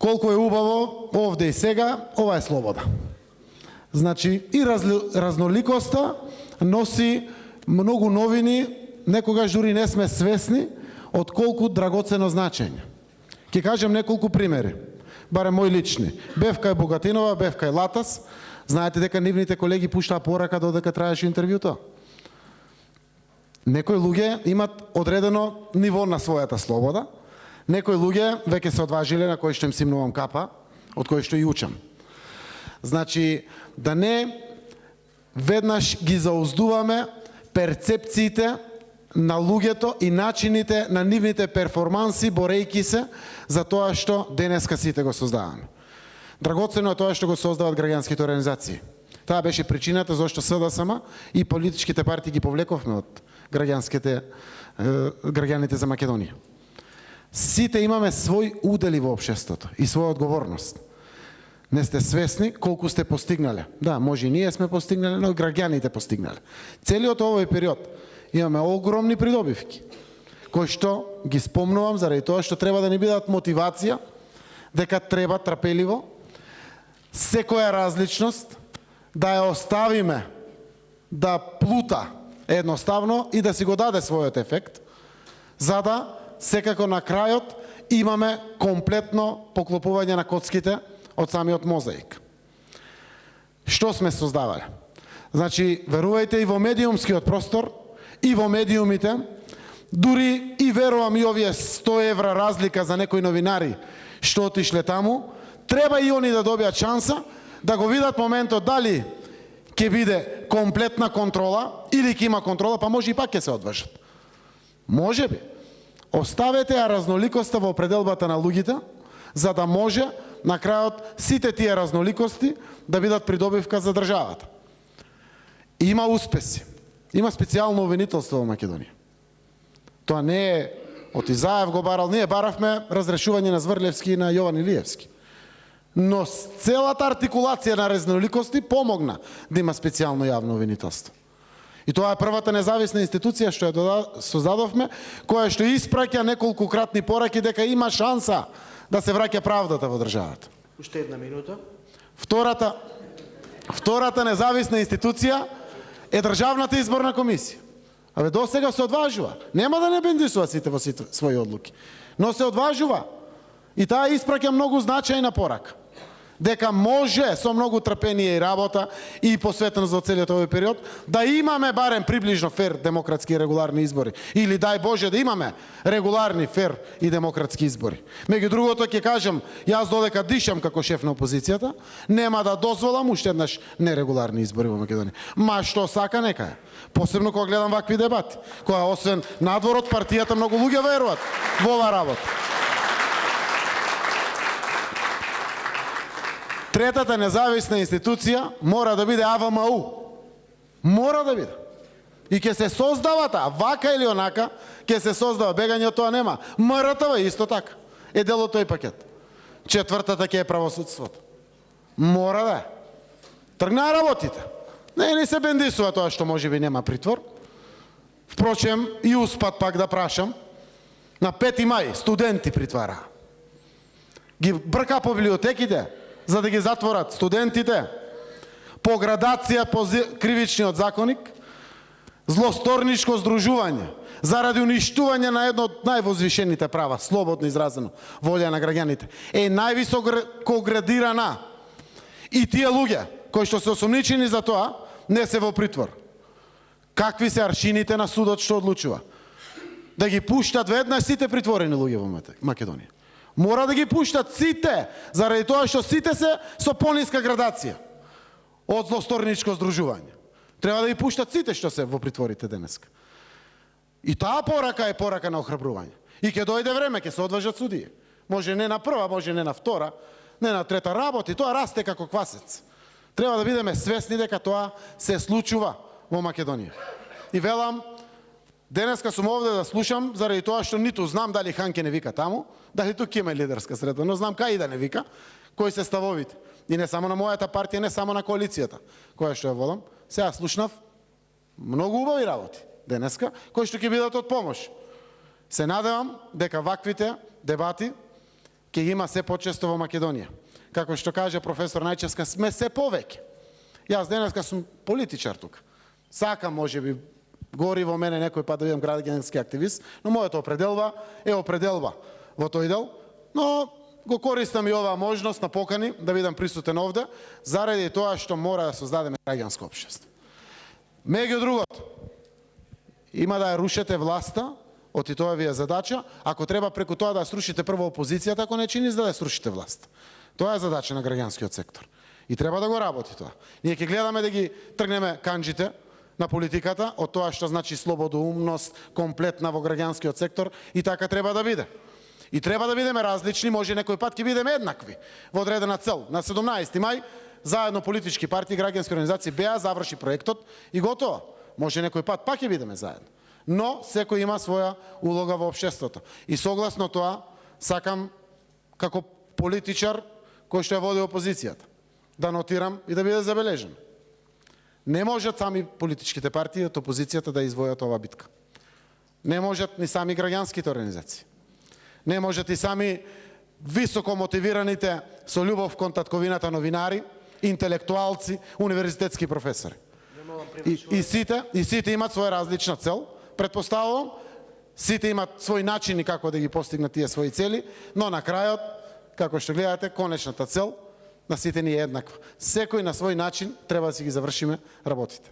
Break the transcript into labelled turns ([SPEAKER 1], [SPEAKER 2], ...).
[SPEAKER 1] колку е убаво овде и сега, ова е слобода. Значи, и разноликоста носи многу новини, некогаш дури не сме свесни од колку драгоцено значење. Ќе кажем неколку примери, барем мои лични. Бев кај Богатинова, бев кај Латас, знаете дека нивните колеги пуштаа порака додека траеше интервјуто. Некои луѓе имат одредено ниво на својата слобода, некои луѓе веќе се одважиле, на кои што им симнувам капа, од кои што и учам. Значи, да не веднаш ги зауздуваме перцепциите на луѓето и начините на нивните перформанси, борејки се за тоа што денеска сите го создаваме. Драгоцено е тоа што го создават граѓанските организации. Таа беше причината зашто СДСМ и политичките партии ги повлековме од граѓаните за Македонија. Сите имаме свој удели во општеството и своја одговорност. Не сте свесни колку сте постигнале. Да, може и ние сме постигнале, но и граѓаните постигнале. Целиот овој период имаме огромни придобивки, кои што ги спомнувам заради тоа што треба да ни бидат мотивација, дека треба трпеливо секоја различност да ја оставиме да плута едноставно и да си го даде својот ефект, за да секако на крајот имаме комплетно поклопување на коцките од самиот мозаик. Што сме создавале? Значи, верувајте, и во медиумскиот простор, и во медиумите, дури и верувам и овие 100 евра разлика за некои новинари што отишле таму, треба и они да добијат шанса да го видат моментот дали ќе биде комплетна контрола или ќе има контрола, па може и пак ќе се одважат. Може би. Оставете ја разноликоста во определбата на луѓето, за да може на крајот сите тие разноликости да бидат придобивка за државата. Има успеси. Има специјално обвинителство во Македонија. Тоа не е од Изаев го барал, ние баравме разрешување на Зврлевски и на Јован Илиевски. Но целата артикулација на разноликости помогна да има специјално јавно обвинителство. И тоа е првата независна институција што ја создадовме, која што испраќа неколку кратни пораки дека има шанса да се враќа правдата во државата.
[SPEAKER 2] Уште една минута.
[SPEAKER 1] Втората независна институција е Државната изборна комисија. Абе, до сега се одважува. Нема да не бендисува сите во своји одлуки. Но се одважува. И таа испраќа многу значајна порака. Дека може со многу трпение и работа и посветеност во целиот овој период да имаме барем приближно фер демократски и регуларни избори. Или дај Боже да имаме регуларни, фер и демократски избори. Меѓу другото ќе кажам, јас додека дишам како шеф на опозицијата, нема да дозволам уште еднаш нерегуларни избори во Македонија. Ма што сака нека е. Посебно кога гледам вакви дебати, која освен надвор од партијата многу луѓе веруваат во оваа работа. Третата независна институција мора да биде АВМУ. Мора да биде. И ќе се создава таа, вака или онака, ќе се создава. Бегање од тоа нема. МРТВ исто така. Е дел од тој пакет. Четвртата ќе е правосудството. Мора да е. Тргнаа работите. Не се бендисува тоа што можеби нема притвор. Впрочем, и успат пак да прашам, на 5 мај студенти притвара. Ги брка по библиотеките, за да ги затворат студентите, по градација по кривичниот законник, злосторничко здружување, заради уништување на едно од највозвишените права, слободно изразено, волја на граѓаните, е највисоко градирана. И тие луѓе, кои што се осомничени за тоа, не се во притвор. Какви се аршините на судот што одлучува? Да ги пуштат веднаш сите притворени луѓе во Македонија. Мора да ги пуштат сите, заради тоа што сите се со пониска градација од злосторничко здружување. Треба да ги пуштат сите што се во притворите денеска. И таа порака е порака на охрабрување. И ќе дојде време, ќе се одважат судии. Може не на прва, може не на втора, не на трета работи, тоа расте како квасец. Треба да бидеме свесни дека тоа се случува во Македонија. И велам, денеска сум овде да слушам, заради тоа што ниту знам дали Ханке не вика таму, дали тук има лидерска средба, но знам кај да не вика, кои се ставовите. И не само на мојата партија, не само на коалицијата, која што ја водам. Сега слушнав многу убави работи денеска, кои што ќе бидат од помош. Се надевам дека ваквите дебати ќе ги има се почесто во Македонија. Како што каже професор Најчевска, сме се повеќе. Јас денеска сум политичар тука. Сакам, може би, гори во мене некој пат да бидам граѓански активист, но мојата определба е определба во тој дел, но го користам и оваа можност на покани да бидам присутен овде, заради тоа што мора да создадеме граѓанско општество. Меѓу другото, има да ја рушите власта, оти тоа ви е задача, ако треба преку тоа да срушите прво опозицијата, ако не чини, за да ја срушите власт. Тоа е задача на граѓанскиот сектор. И треба да го работи тоа. Ние ќе гледаме да ги тргнеме канџите на политиката, од тоа што значи слободоумност, комплетна во граѓанскиот сектор, и така треба да биде. И треба да бидеме различни, може некој пат ќе бидеме еднакви во одредена цел. На 17 мај, заедно политички партии, граѓански организации беа, заврши проектот и готово. Може некој пат пак ќе бидеме заедно. Но секој има своја улога во општеството. И согласно тоа, сакам како политичар кој што ја води опозицијата, да нотирам и да биде забележен. Не можат сами политичките партии од опозицијата да извојат оваа битка. Не можат ни сами граѓанските организации. Не можат и сами високо мотивираните со љубов кон татковината новинари, интелектуалци, универзитетски професори. И сите имат своја различна цел, претпоставувам, сите имат своји начини како да ги постигнат тие своји цели, но на крајот, како што гледате, конечната цел на сите ни е еднаква. Секој на свој начин треба да си ги завршиме работите.